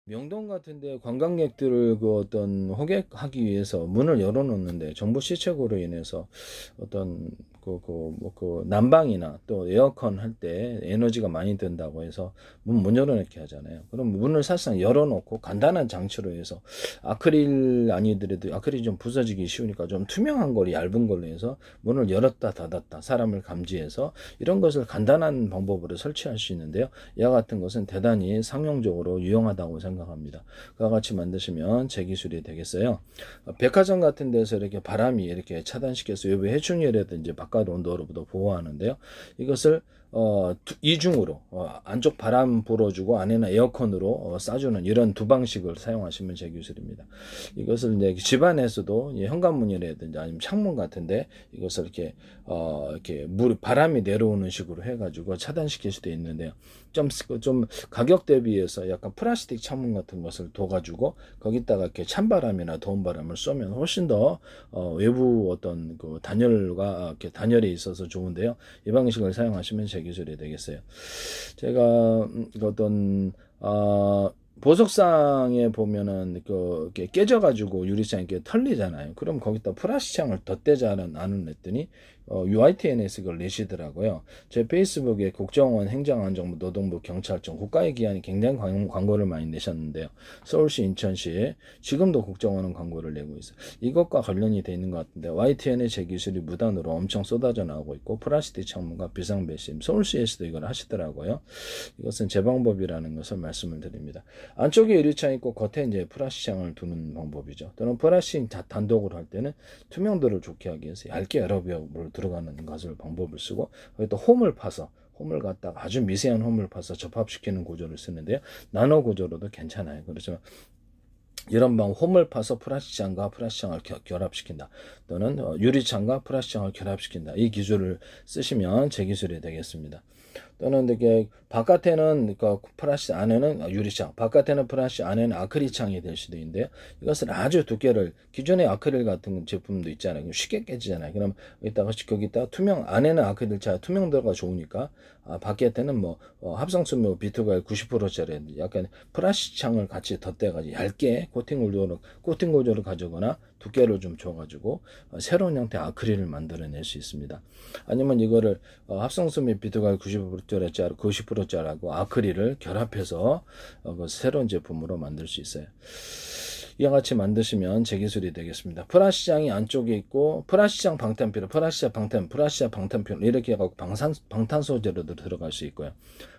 명동 같은데 관광객들을 그 어떤 호객하기 위해서 문을 열어놓는데 정부 시책으로 인해서 어떤 그 난방이나 또 에어컨 할 때 에너지가 많이 든다고 해서 문 열어놓게 하잖아요. 그럼 문을 사실상 열어놓고 간단한 장치로 해서 아크릴 아니더라도 아크릴이 좀 부서지기 쉬우니까 좀 투명한 걸 얇은 걸로 해서 문을 열었다 닫았다 사람을 감지해서 이런 것을 간단한 방법으로 설치할 수 있는데요. 이와 같은 것은 대단히 상용적으로 유용하다고 생각합니다. 그와 같이 만드시면 제 기술이 되겠어요. 백화점 같은 데서 이렇게 바람이 이렇게 차단시켜서 외부 해충이라든지 바깥 온도로부터 보호하는데요. 이것을 이중으로 안쪽 바람 불어주고 안에는 에어컨으로 쏴주는 이런 두 방식을 사용하시면 제 기술입니다. 이것을 이제 집안에서도 현관문이라든지 아니면 창문 같은데 이것을 이렇게 바람이 내려오는 식으로 해가지고 차단시킬 수도 있는데요. 좀 가격 대비해서 약간 플라스틱 창문 같은 것을 둬가지고 거기다가 이렇게 찬바람이나 더운 바람을 쏘면 훨씬 더 외부 어떤 그 단열과 이렇게 단열이 있어서 좋은데요. 이 방식을 사용하시면 제 기술이 되겠어요. 제가 어떤 보석상에 보면은 이렇게 깨져가지고 유리창이 이렇게 털리잖아요. 그럼 거기다 플라스틱창을 덧대지 않았더니 UITN에서 이걸 내시더라고요. 제 페이스북에 국정원, 행정안전부, 노동부, 경찰청, 국가의 기관이 굉장히 광고를 많이 내셨는데요. 서울시, 인천시 지금도 국정원은 광고를 내고 있어요. 이것과 관련이 돼 있는 것 같은데 YTN의 제 기술이 무단으로 엄청 쏟아져 나오고 있고 플라스틱 창문과 비상배심 서울시에서도 이걸 하시더라고요. 이것은 제 방법이라는 것을 말씀을 드립니다. 안쪽에 유리창이 있고 겉에 이제 플라스틱창을 두는 방법이죠. 또는 플라스틱 단독으로 할 때는 투명도를 좋게 하기 위해서 얇게 여러 겹으로 들어가는 것을 방법을 쓰고 또 홈을 파서 홈을 갖다가 아주 미세한 홈을 파서 접합시키는 구조를 쓰는데요. 나노 구조로도 괜찮아요. 그렇지만 이런 방법 홈을 파서 플라스틱창과 플라스틱창을 결합시킨다. 또는 유리창과 플라스틱창을 결합시킨다. 이 기술을 쓰시면 제 기술이 되겠습니다. 또는 이렇게 바깥에는 플라스틱 안에는 유리창, 바깥에는 플라스틱 안에는 아크릴창이 될 수도 있는데요. 이것을 아주 두께를 기존의 아크릴 같은 제품도 있잖아요. 쉽게 깨지잖아요. 그럼 거기다가 투명 안에는 아크릴차 투명도가 좋으니까 바깥에는 뭐 합성수면 비트가일 90%짜리 약간 플라스틱 창을 같이 덧대가지고 얇게 코팅 구조를 가져거나 두께를 좀 줘가지고 새로운 형태의 아크릴을 만들어낼 수 있습니다. 아니면 이거를 합성수면 비트가일 90%짜리하고 아크릴을 결합해서 새로운 제품으로 만들 수 있어요. 이와 같이 만드시면 제 기술이 되겠습니다. 플라스틱장이 안쪽에 있고 플라스틱장 방탄필, 플라스틱 방탄필 이렇게 해갖고 방탄 소재로도 들어갈 수 있고요.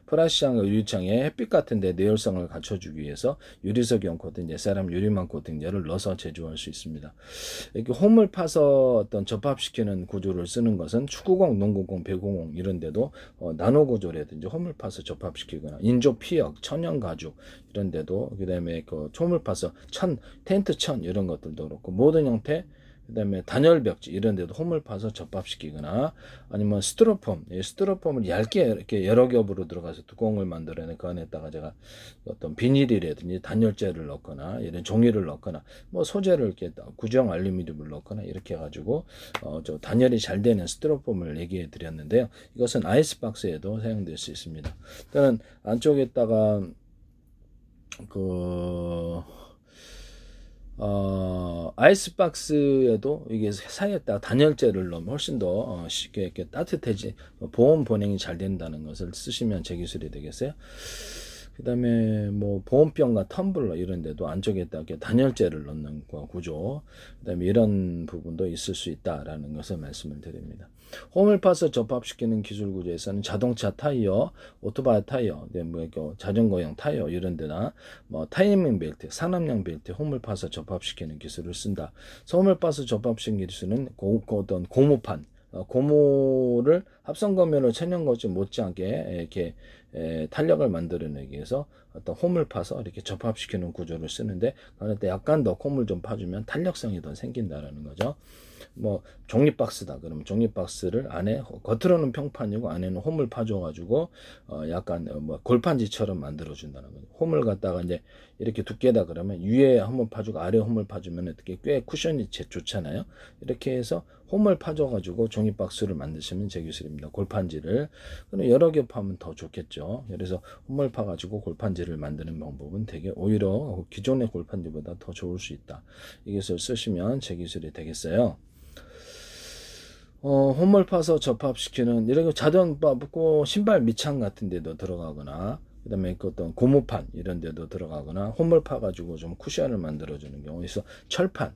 플라스틱장과 유리창에 햇빛 같은데 내열성을 갖춰주기 위해서 유리석이온 코팅, 사람 유리망 코팅제를 넣어서 제조할 수 있습니다. 이렇게 홈을 파서 어떤 접합시키는 구조를 쓰는 것은 축구공, 농구공, 배구공 이런 데도 나노 구조라든지 홈을 파서 접합시키거나 인조 피혁, 천연 가죽 이런 데도 그다음에 홈을 파서 텐트 천 이런 것들도 그렇고 모든 형태 그 다음에 단열벽지 이런 데도 홈을 파서 접합시키거나 아니면 스티로폼을 얇게 이렇게 여러 겹으로 들어가서 뚜껑을 만들어내 그 안에다가 제가 어떤 비닐이라든지 단열재를 넣거나 이런 종이를 넣거나 뭐 소재를 이렇게 구정 알루미늄을 넣거나 이렇게 해가지고 단열이 잘 되는 스티로폼을 얘기해 드렸는데요. 이것은 아이스박스에도 사용될 수 있습니다. 또는 안쪽에다가 아이스박스에도 이게 사이에다가 단열재를 넣으면 훨씬 더 쉽게 이렇게 따뜻해지 보온 보냉이 잘 된다는 것을 쓰시면 제 기술이 되겠어요. 그 다음에 뭐 보온병과 텀블러 이런 데도 안쪽에다가 단열재를 넣는 구조 그 다음에 이런 부분도 있을 수 있다라는 것을 말씀을 드립니다. 홈을 파서 접합시키는 기술 구조에서는 자동차 타이어, 오토바이 타이어, 자전거용 타이어 이런 데나 뭐 타이밍 벨트, 산업용 벨트 홈을 파서 접합시키는 기술을 쓴다. 홈을 파서 접합시키는 기술은 어떤 고무판 고무를 합성검열을 천연거즈 못지않게 이렇게 탄력을 만들어내기 위해서 어떤 홈을 파서 이렇게 접합시키는 구조를 쓰는데 그럴 때 약간 더 홈을 좀 파주면 탄력성이 더 생긴다라는 거죠. 뭐 종이박스다 그러면 종이박스를 안에 겉으로는 평판이고 안에는 홈을 파줘가지고 약간 뭐 골판지처럼 만들어준다는 거죠. 홈을 갖다가 이제 이렇게 두께다 그러면 위에 홈을 파주고 아래 홈을 파주면 어떻게 꽤 쿠션이 좋잖아요. 이렇게 해서 홈을 파줘가지고 종이박스를 만드시면 제 기술입니다. 골판지를 그럼 여러 겹 하면 더 좋겠죠. 그래서 홈을 파가지고 골판지를 제기술을 만드는 방법은 되게 오히려 기존의 골판지보다 더 좋을 수 있다. 이것을 쓰시면 제기술이 되겠어요. 홈을 파서 접합시키는 이렇게 자동차 붙고 신발 밑창 같은 데도 들어가거나 그 다음에 그 어떤 고무판 이런 데도 들어가거나 홈을 파가지고 좀 쿠션을 만들어주는 경우에서 철판,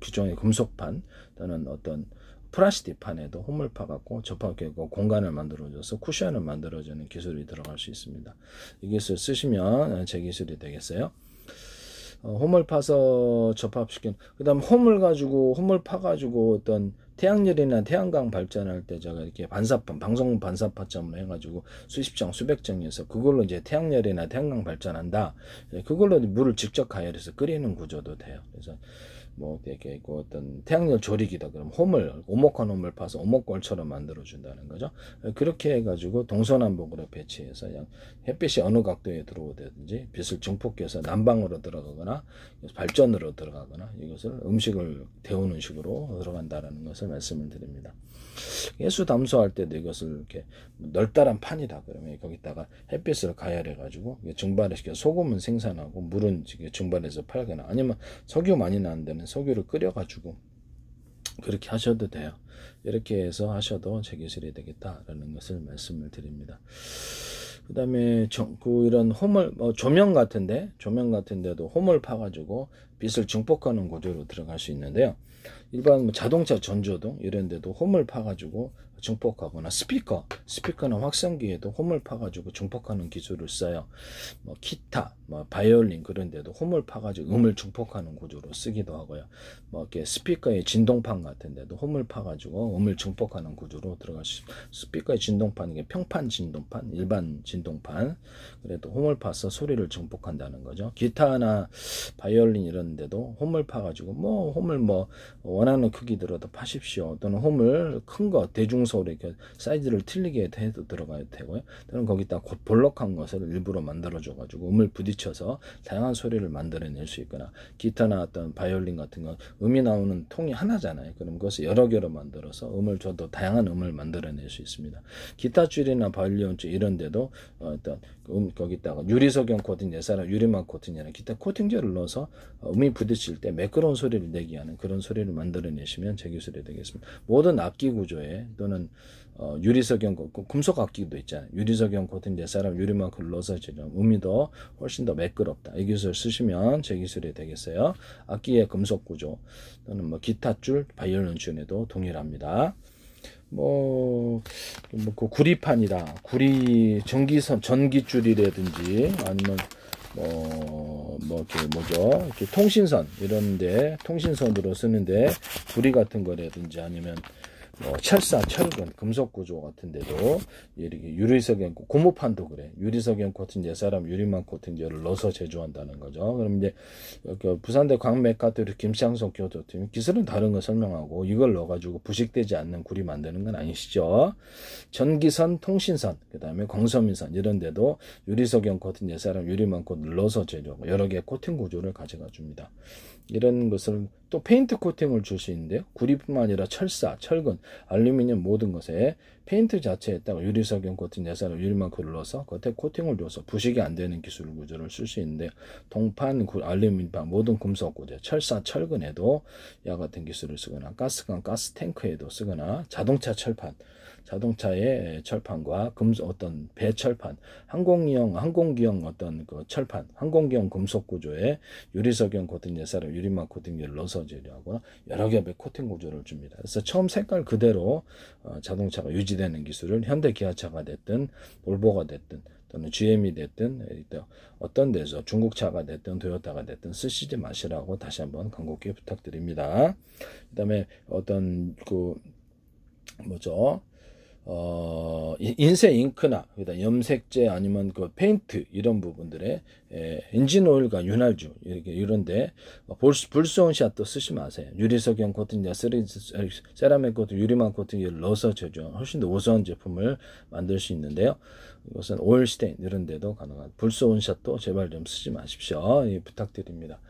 기존의 금속판 또는 어떤 플라스틱 판에도 홈을 파갖고 접합되고 공간을 만들어줘서 쿠션을 만들어주는 기술이 들어갈 수 있습니다. 이 기술 쓰시면 제 기술이 되겠어요. 홈을 파서 접합시킨, 그 다음 홈을 파가지고 어떤 태양열이나 태양광 발전할 때 제가 이렇게 반사판, 방송 반사파점을 해가지고 수십 장, 수백 장에서 그걸로 이제 태양열이나 태양광 발전한다. 그걸로 물을 직접 가열해서 끓이는 구조도 돼요. 그래서 뭐 이렇게 그 어떤 태양열 조리기다 그럼 오목한 홈을 파서 오목골처럼 만들어 준다는 거죠. 그렇게 해가지고 동서남북으로 배치해서 햇빛이 어느 각도에 들어오든지 빛을 증폭해서 남방으로 들어가거나 발전으로 들어가거나 이것을 음식을 데우는 식으로 들어간다는 것을 말씀을 드립니다. 해수 담수할 때도 이것을 이렇게 널따란 판이다 그러면 거기다가 햇빛을 가열해 가지고 증발을 시켜 소금은 생산하고 물은 증발해서 팔거나 아니면 석유 많이 나는 데는 석유를 끓여 가지고 그렇게 하셔도 돼요. 이렇게 해서 하셔도 제기술이 되겠다라는 것을 말씀을 드립니다. 그 다음에 이런 홈을 조명 같은데도 홈을 파가지고 빛을 증폭하는 구조로 들어갈 수 있는데요. 일반 자동차 전조등 이런 데도 홈을 파가지고 증폭하거나 스피커나 확성기에도 홈을 파가지고 증폭하는 기술을 써요. 기타, 바이올린 그런 데도 홈을 파가지고 음을 증폭하는 구조로 쓰기도 하고요. 이렇게 스피커의 진동판 같은 데도 홈을 파가지고 음을 증폭하는 구조로 들어갈 수 있습니다. 스피커의 진동판, 이게 평판 진동판, 일반 진동판, 그래도 홈을 파서 소리를 증폭한다는 거죠. 기타나 바이올린 이런 데도 홈을 파가지고 홈을 원하는 크기 들어도 파십시오. 또는 홈을 큰 거, 대중소리 사이즈를 틀리게 해도 들어가야 되고요. 또는 거기다 볼록한 것을 일부러 만들어줘가지고 음을 부딪혀서 다양한 소리를 만들어낼 수 있거나 기타나 어떤 바이올린 같은 건 음이 나오는 통이 하나잖아요. 그럼 그것을 여러 개로 만들어서 음을 줘도 다양한 음을 만들어낼 수 있습니다. 기타 줄이나 바이올린 줄 이런 데도 어떤 거기다가 유리석영 코팅, 유리막 코팅이나 기타 코팅제를 넣어서 음이 부딪힐 때 매끄러운 소리를 내게 하는 그런 소리를 만들어내시면 제기술이 되겠습니다. 모든 악기 구조에 또는 유리석영, 금속 악기도 있잖아요. 유리석영 코팅제 유리막을 넣어서 음이 더 훨씬 더 매끄럽다. 이 기술을 쓰시면 제기술이 되겠어요. 악기의 금속 구조 또는 기타줄, 바이올린 줄에도 동일합니다. 그 구리판이다. 전기줄이라든지 아니면 이렇게 통신선 이런데 통신선으로 쓰는데 구리 같은 거라든지 아니면 철근, 금속 구조 같은 데도 이렇게 유리석영, 고무판도 그래. 유리석영 코팅제, 유리막 코팅제를 넣어서 제조한다는 거죠. 그럼 이제 부산대 광맥가토리 김창석 교수님 기술은 다른 거 설명하고 이걸 넣어가지고 부식되지 않는 구리 만드는 건 아니시죠. 전기선, 통신선, 그 다음에 광섬유선 이런 데도 유리석영 코팅제, 유리막 코팅을 넣어서 제조하고 여러 개의 코팅 구조를 가져가 줍니다. 이런 것을 또 페인트 코팅을 줄 수 있는데요. 구리뿐만 아니라 철근, 알루미늄 모든 것에 페인트 자체에다가 유리석영 코팅, 유리막을 넣어서 겉에 코팅을 줘서 부식이 안 되는 기술 구조를 쓸 수 있는데 동판, 알루미늄판 모든 금속 구조, 철근에도 이와 같은 기술을 쓰거나 가스관, 가스탱크에도 쓰거나 자동차의 철판과 어떤 배철판, 항공기용 어떤 그 철판, 항공기용 금속 구조에 유리석영 코팅제, 유리막 코팅제를 넣어서 제조하거나 여러 개의 코팅 구조를 줍니다. 그래서 처음 색깔 그대로 자동차가 유지되는 기술을 현대 기아차가 됐든 볼보가 됐든 또는 GM이 됐든 어떤 데서 중국차가 됐든 토요타가 됐든 쓰시지 마시라고 다시 한번 간곡히 부탁드립니다. 그 다음에 어떤 인쇄 잉크나 염색제 아니면 페인트 이런 부분들에 엔진 오일과 윤활주 이런데 불소온샷도 쓰지 마세요. 유리석영 코팅제, 세라믹 코팅, 유리막 코팅제를 넣어서 제조 훨씬 더 우수한 제품을 만들 수 있는데요. 이것은 오일 스테인 이런 데도 가능한. 불소 원샷도 제발 좀 쓰지 마십시오. 예, 부탁드립니다.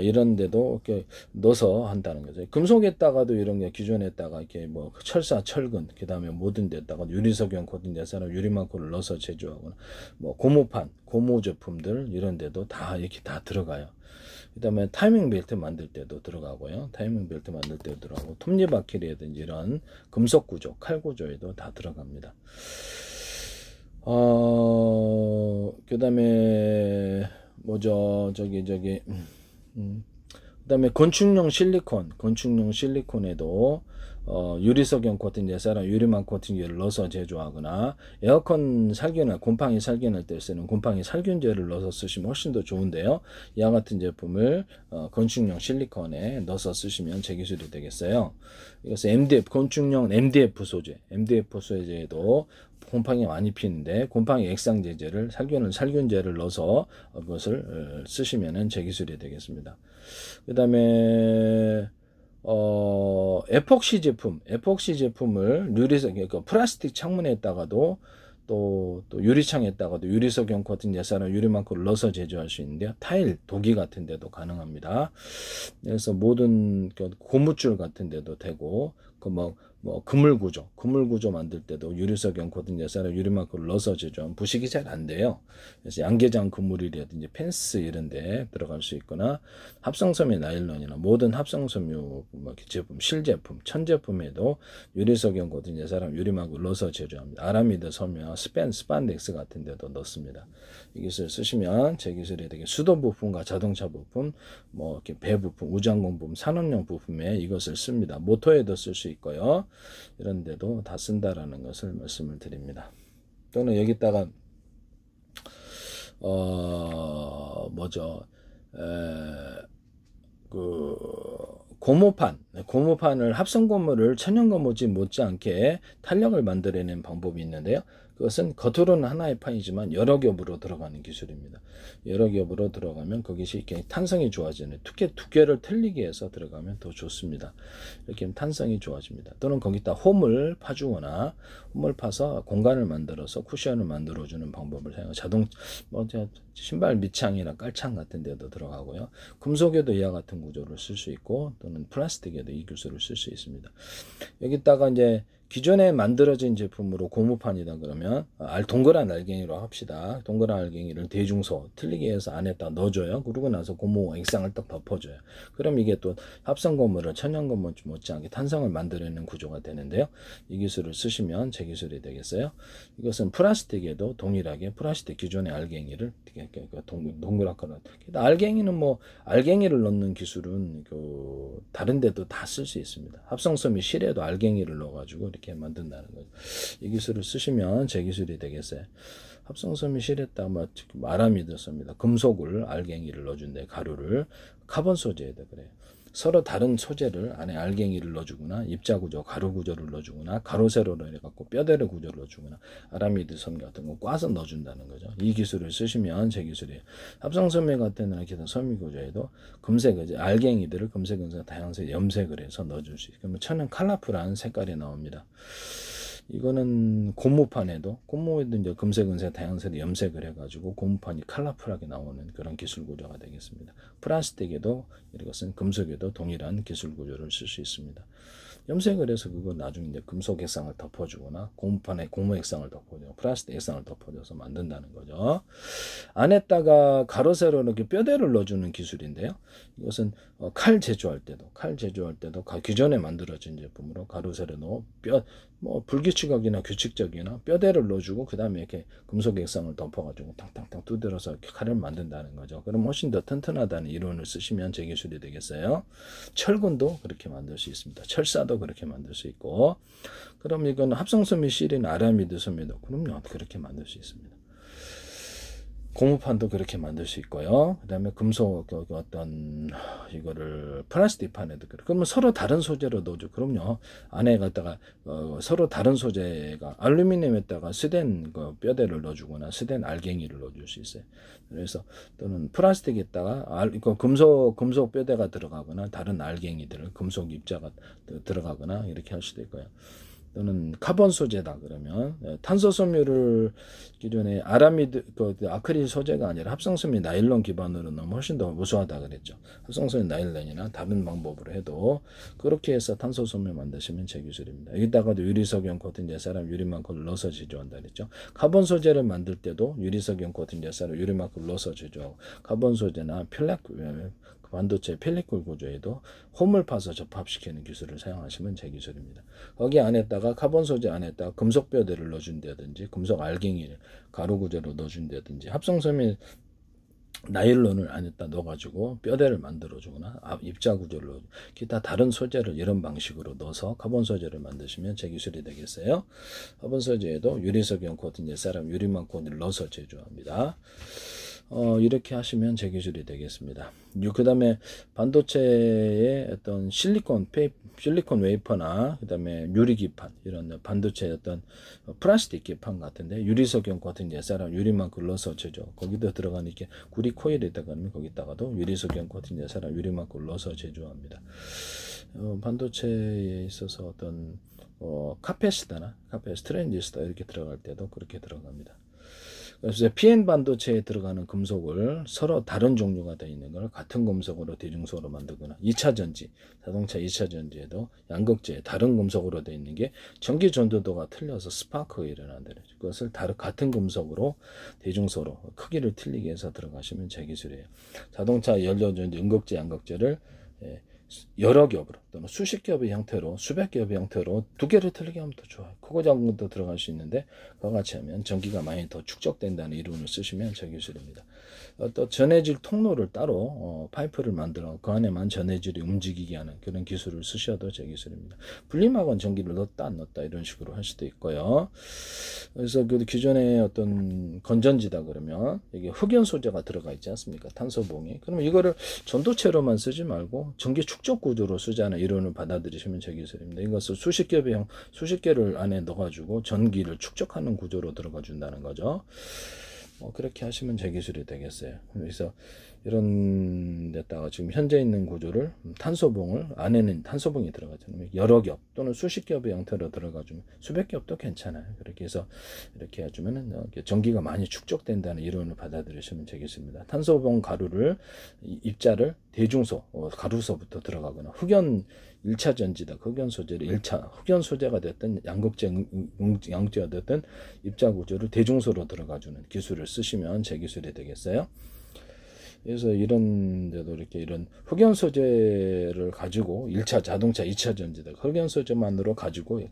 이런 데도 이렇게 넣어서 한다는 거죠. 금속에다가도 이런 게 기존에다가 이렇게 뭐 철사, 철근, 그 다음에 모든 데다가 유리석영 코팅 대사나 유리망코를 넣어서 제조하거나 뭐 고무판, 고무 제품들 이런 데도 다 이렇게 다 들어가요. 그 다음에 타이밍 벨트 만들 때도 들어가고요. 타이밍 벨트 만들 때도 들어가고 톱니바퀴라든지 이런 금속 구조, 칼 구조에도 다 들어갑니다. 그 다음에 뭐죠? 그 다음에 건축용 실리콘에도 유리석영 코팅 대사랑 유리망 코팅제를 넣어서 제조하거나 에어컨 살균할 곰팡이 살균할 때 쓰는 곰팡이 살균제를 넣어서 쓰시면 훨씬 더 좋은데요. 이와 같은 제품을 건축용 실리콘에 넣어서 쓰시면 제 기술이 되겠어요. 이것은 MDF 건축용 MDF 소재에도 곰팡이 많이 피는데 곰팡이 액상 제제를 살균제를 넣어서 그것을 쓰시면은 제 기술이 되겠습니다. 그 다음에 에폭시 제품을 유리석, 그러니까 플라스틱 창문에다가도 또 유리창에다가도 유리석영 코팅 예사나 유리망코를 넣어서 제조할 수 있는데요. 타일, 도기 같은 데도 가능합니다. 그래서 모든 고무줄 같은 데도 되고, 그물 구조 만들 때도 유리석영 코팅 예사나 유리망코를 넣어서 제조하면 부식이 잘 안 돼요. 그래서 양계장 그물이라든지 펜스 이런 데 들어갈 수 있거나 합성섬유 나일론이나 모든 합성섬유 제품, 실제품, 천제품에도 유리석영 코팅 예사나 유리망코를 넣어서 제조합니다. 아라미드 섬유와 스판덱스 같은 데도 넣습니다. 이 기술 쓰시면 제 기술이 되게 수도 부품과 자동차 부품, 뭐 이렇게 배 부품, 우장공 부품, 산업용 부품에 이것을 씁니다. 모터에도 쓸 수 있고요. 이런 데도 다 쓴다라는 것을 말씀을 드립니다. 또는 여기다가 고무판을 합성고무를 천연고무지 못지않게 탄력을 만들어내는 방법이 있는데요. 그것은 겉으로는 하나의 판이지만 여러 겹으로 들어가는 기술입니다. 여러 겹으로 들어가면 그것이 이렇게 탄성이 좋아지는 두께를 틀리게 해서 들어가면 더 좋습니다. 이렇게 하면 탄성이 좋아집니다. 또는 거기다 홈을 파주거나 홈을 파서 공간을 만들어서 쿠션을 만들어주는 방법을 사용해요. 신발 밑창이나 깔창 같은 데도 들어가고요. 금속에도 이와 같은 구조를 쓸 수 있고 또는 플라스틱에도 이 기술을 쓸 수 있습니다. 여기다가 이제 기존에 만들어진 제품으로 고무판이다 그러면 동그란 알갱이로 합시다. 동그란 알갱이를 대중소 틀리게 해서 안에다 넣어줘요. 그러고 나서 고무 액상을 딱 덮어줘요. 그럼 이게 또 합성고무를 천연고무 못지않게 탄성을 만들어내는 구조가 되는데요. 이 기술을 쓰시면 제 기술이 되겠어요. 이것은 플라스틱에도 동일하게 플라스틱 기존의 알갱이를 동그랗거나 알갱이는 알갱이를 넣는 기술은 다른 데도 다 쓸 수 있습니다. 합성섬유 실에도 알갱이를 넣어가지고 이렇게 만든다는 거죠. 이 기술을 쓰시면 제 기술이 되겠어요. 합성섬유 실에다 아라미드 씁니다. 금속을 알갱이를 넣어준대. 가루를 카본 소재에다 그래요. 서로 다른 소재를 안에 알갱이를 넣어주거나 입자구조, 가루구조를 넣어주거나 가로세로로 해갖고 뼈대를 구조를 넣어주거나 아라미드 섬유 같은 거 꽈서 넣어준다는 거죠. 이 기술을 쓰시면 제 기술이에요. 합성섬유 같은 기타 섬유 구조에도 알갱이들을 금색, 다양색 염색을 해서 넣어줄 수 있어요. 그러면 천연 컬러풀한 색깔이 나옵니다. 이거는 고무에도 이제 금색, 다양색 염색을 해가지고 고무판이 컬러풀하게 나오는 그런 기술 구조가 되겠습니다. 플라스틱에도 이것은 금속에도 동일한 기술 구조를 쓸 수 있습니다. 염색을 해서 그거 나중에 이제 금속 액상을 덮어주거나 고무판에 고무 액상을 덮어주고 플라스틱 액상을 덮어줘서 만든다는 거죠. 안에다가 가로세로 이렇게 뼈대를 넣어주는 기술인데요. 이것은 칼 제조할 때도 기존에 만들어진 제품으로 가로세로 넣어 불규칙하거나 규칙적이나 뼈대를 넣어주고 그 다음에 이렇게 금속 액상을 덮어가지고 탕탕탕 두드려서 칼을 만든다는 거죠. 그럼 훨씬 더 튼튼하다는 이론을 쓰시면 제 기술이 되겠어요. 철근도 그렇게 만들 수 있습니다. 철사도 그렇게 만들 수 있고, 그럼 이건 합성섬유 실이나 아라미드 섬유도 그럼요 그렇게 만들 수 있습니다. 고무판도 그렇게 만들 수 있고요. 그 다음에 금속 이거를 플라스틱 판에도 그러면 서로 다른 소재로 넣어줘. 그럼요. 안에 갖다가 서로 다른 소재가 알루미늄에다가 스댄 뼈대를 넣어주거나 스댄 알갱이를 넣어줄 수 있어요. 그래서 또는 플라스틱에다가 금속 뼈대가 들어가거나 다른 알갱이들 금속 입자가 들어가거나 이렇게 할 수도 있고요. 또는 카본 소재다 그러면 탄소 섬유를 기존에 아라미드 아크릴 소재가 아니라 합성섬유 나일론 기반으로 넣으면 훨씬 더 우수하다 그랬죠. 합성섬유 나일론이나 다른 방법으로 해도 그렇게 해서 탄소 섬유 만드시면 제 기술입니다. 여기다가도 유리석연 코팅 제사람 유리만큼을 넣어서 제조한다 그랬죠. 카본 소재를 만들 때도 유리석연 코팅 제사람 유리만큼을 넣어서 제조하고 카본 소재나 반도체 펠리쿨 구조에도 홈을 파서 접합시키는 기술을 사용하시면 제 기술입니다. 거기 안에다가 카본 소재 안에다가 금속 뼈대를 넣어준다든지 금속 알갱이를 가루 구조로 넣어준다든지 합성섬유 나일론을 안에다 넣어가지고 뼈대를 만들어주거나 입자 구조를 넣어주고 기타 다른 소재를 이런 방식으로 넣어서 카본 소재를 만드시면 제 기술이 되겠어요. 카본 소재에도 유리석연 코팅 제사람 유리만 코팅을 넣어서 제조합니다. 이렇게 하시면 제 기술이 되겠습니다. 그 다음에 반도체의 어떤 실리콘 웨이퍼나 그 다음에 유리 기판 이런 반도체의 어떤 플라스틱 기판 같은데 유리석연 코팅 제사람 유리만 넣어서 제조 거기도 들어가는 이렇게 구리 코일에다가 거기다가도 유리석연 코팅 제사람 유리만 넣어서 제조합니다. 반도체에 있어서 어떤 카패시터나 트랜지스터 이렇게 들어갈 때도 그렇게 들어갑니다. 그래서 PN 반도체에 들어가는 금속을 서로 다른 종류가 되어 있는 걸 같은 금속으로 대중소로 만들거나 2차 전지, 자동차 2차 전지에도 양극재에 다른 금속으로 되어 있는 게 전기 전도도가 틀려서 스파크가 일어난다. 그것을 같은 금속으로 대중소로 크기를 틀리게 해서 들어가시면 제 기술이에요. 자동차 연료전지, 음극재, 양극재를 여러 겹으로 또는 수십 겹의 형태로 수백 겹의 형태로 두 개를 틀리게 하면 더 좋아요. 크고 작은 것도 들어갈 수 있는데 그와 같이 하면 전기가 많이 더 축적된다는 이론을 쓰시면 제 기술입니다. 또 전해질 통로를 따로 파이프를 만들어 그 안에만 전해질이 움직이게 하는 그런 기술을 쓰셔도 제 기술입니다. 분리막은 전기를 넣었다 안 넣었다 이런 식으로 할 수도 있고요. 그래서 그 기존에 어떤 건전지다 그러면 이게 흑연 소재가 들어가 있지 않습니까? 탄소봉이. 그러면 이거를 전도체로만 쓰지 말고 전기 축적 구조로 쓰자는 이론을 받아들이시면 제 기술입니다. 이것을 수십 개를 안에 넣어가지고 전기를 축적하는 구조로 들어가 준다는 거죠. 그렇게 하시면 제 기술이 되겠어요. 그래서 이런 데다가 지금 현재 있는 구조를 탄소봉을 안에는 탄소봉이 들어가잖아요. 여러 겹 또는 수십 겹의 형태로 들어가주면 수백 겹도 괜찮아요. 그렇게 해서 이렇게 해주면은 전기가 많이 축적된다는 이론을 받아들이시면 되겠습니다. 탄소봉 가루를 입자를 대중소 가루소부터 들어가거나 흑연 1차 전지다. 흑연 소재를 1차 흑연 소재가 됐든 양극재가 됐든 입자 구조를 대중소로 들어가주는 기술을 쓰시면 제 기술이 되겠어요. 그래서 이런 데도 이렇게 이런 흑연 소재를 가지고 1차 자동차 2차 전지다. 흑연 소재만으로 가지고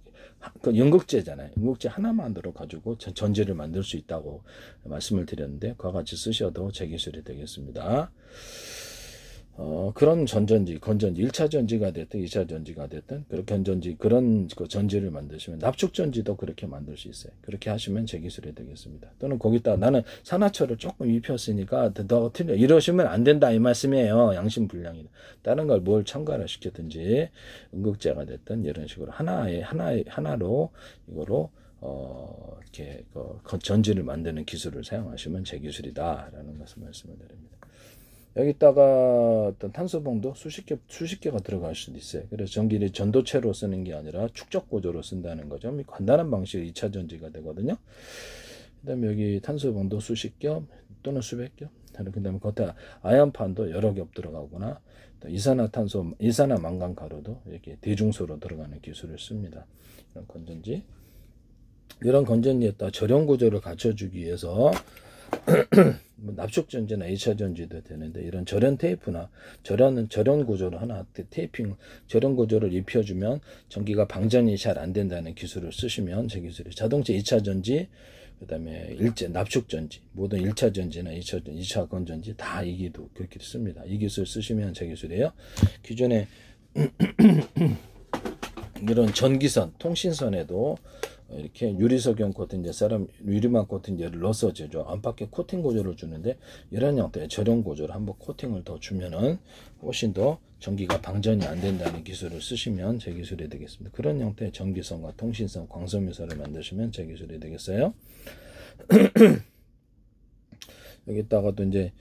그 연극재잖아요. 연극재 하나만으로 가지고 전지를 만들 수 있다고 말씀을 드렸는데 그와 같이 쓰셔도 제 기술이 되겠습니다. 그런 전전지, 건전지, 1차 전지가 됐든 2차 전지가 됐든 그런 전지를 만드시면 납축전지도 그렇게 만들 수 있어요. 그렇게 하시면 제 기술이 되겠습니다. 또는 거기다 나는 산화철을 조금 입혔으니까 더 틀려 이러시면 안 된다 이 말씀이에요. 양심불량이다. 다른 걸 뭘 첨가를 시켰든지 음극재가 됐든 이런 식으로 하나로 이거로 이렇게 전지를 만드는 기술을 사용하시면 제 기술이다라는 것을 말씀을 드립니다. 여기다가 어떤 탄소봉도 수십 개가 들어갈 수도 있어요. 그래서 전기를 전도체로 쓰는 게 아니라 축적 구조로 쓴다는 거죠. 간단한 방식으로 2차 전지가 되거든요. 그 다음에 여기 탄소봉도 수십 겹 또는 수백 겹. 그 다음에 겉에 아연판도 여러 겹 들어가거나 이산화탄소 가루도 이렇게 대중소로 들어가는 기술을 씁니다. 이런 건전지에다 절연 구조를 갖춰주기 위해서 납축전지나 2차 전지도 되는데 이런 절연 테이프나 절연 구조를 하나 절연 구조를 입혀주면 전기가 방전이 잘 안 된다는 기술을 쓰시면 제 기술이 자동차 2차 전지 그 다음에 납축전지 모든 1차 전지나 2차 건전지 다 이기도 그렇게 씁니다. 이 기술 쓰시면 제 기술이에요. 기존에 이런 전기선 통신선에도 이렇게 유리석연 코팅제 유리막 코팅제를 넣어서 제조 안팎에 코팅 구조를 주는데 이런 형태의 절연 구조를 한번 코팅을 더 주면은 훨씬 더 전기가 방전이 안 된다는 기술을 쓰시면 제 기술이 되겠습니다. 그런 형태의 전기선과 통신선 광섬유선을 만드시면 제 기술이 되겠어요. 여기다가도 이제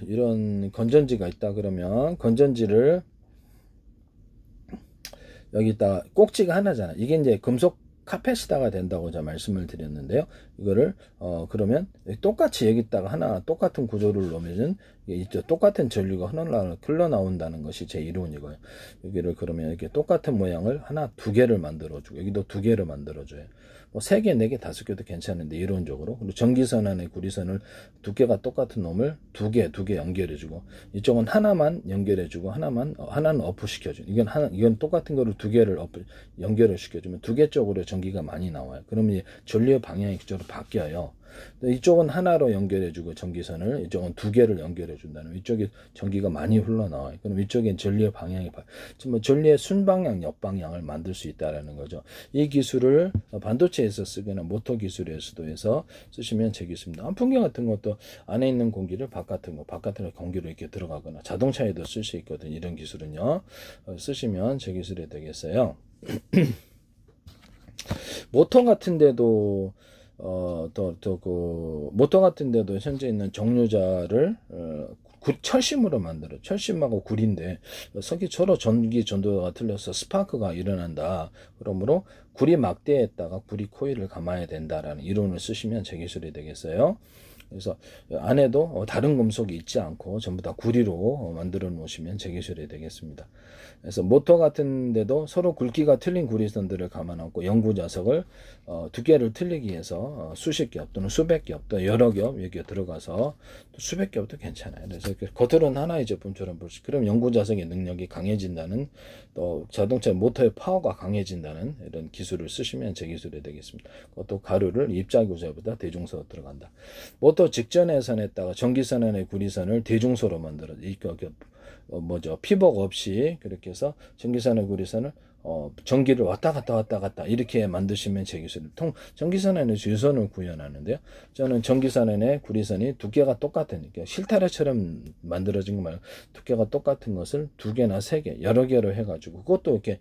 이런 건전지가 있다 그러면 건전지를 여기다가 꼭지가 하나잖아. 이게 이제 금속 카페시다가 된다고 제가 말씀을 드렸는데요. 이거를 그러면 똑같이 여기다가 하나 똑같은 구조를 놓으면 이제 똑같은 전류가 흘러나온다는 것이 제 이론이고요. 여기를 그러면 이렇게 똑같은 모양을 하나 두 개를 만들어주고 여기도 두 개를 만들어줘요. 뭐 3개, 4개, 5개도 괜찮은데 이론적으로. 그리고 전기선 안에 구리선을 두께가 똑같은 놈을 두 개 연결해주고 이쪽은 하나만 연결해주고 하나는 어프시켜줘. 이건 똑같은 거를 두 개를 연결을 시켜주면 두 개 쪽으로 전기가 많이 나와요. 그러면 이제 전류의 방향이 그쪽으로 바뀌어요. 이쪽은 하나로 연결해주고 전기선을 이쪽은 두 개를 연결해준다는 이쪽에 전기가 많이 흘러나와요. 그럼 이쪽엔 전류의 방향이 전류의 순방향, 역방향을 만들 수 있다라는 거죠. 이 기술을 반도체에서 쓰거나 모터 기술에서도 해서 쓰시면 제 기술입니다. 환풍기 같은 것도 안에 있는 공기를 바깥으로 공기로 이렇게 들어가거나 자동차에도 쓸 수 있거든요. 이런 기술은요. 쓰시면 제 기술이 되겠어요. 모터 같은 데도 모터 같은 데도 현재 있는 정류자를 철심으로 만들어요. 철심하고 구리인데 서로 전기 전도가 틀려서 스파크가 일어난다. 그러므로 구리 막대에다가 구리 코일을 감아야 된다라는 이론을 쓰시면 제 기술이 되겠어요. 그래서 안에도 다른 금속이 있지 않고 전부 다 구리로 만들어 놓으시면 제 기술이 되겠습니다. 그래서 모터 같은 데도 서로 굵기가 틀린 구리선들을 감아놓고 연구 자석을 두께를 틀리기 위해서 수십 겹 또는 수백 겹 또 여러 겹 여기에 들어가서 또 수백 겹도 괜찮아요. 그래서 겉으로는 하나의 제품처럼 볼 수, 그럼 연구 자석의 능력이 강해진다는, 또 자동차 모터의 파워가 강해진다는 이런 기술을 쓰시면 제 기술이 되겠습니다. 또 가루를 입자구조보다 대중소로 들어간다. 모터 직전의 선에다가 전기선 안의 구리선을 대중소로 만들어 피복 없이 그렇게 해서 전기선의 구리선을 전기를 왔다 갔다 이렇게 만드시면 제 기술. 전기선 안에 주선을 구현하는데요. 저는 전기선 안에 구리선이 두께가 똑같으니까 실타래처럼 만들어진 거 말고 두께가 똑같은 것을 두 개나 세 개, 여러 개로 해가지고 그것도 이렇게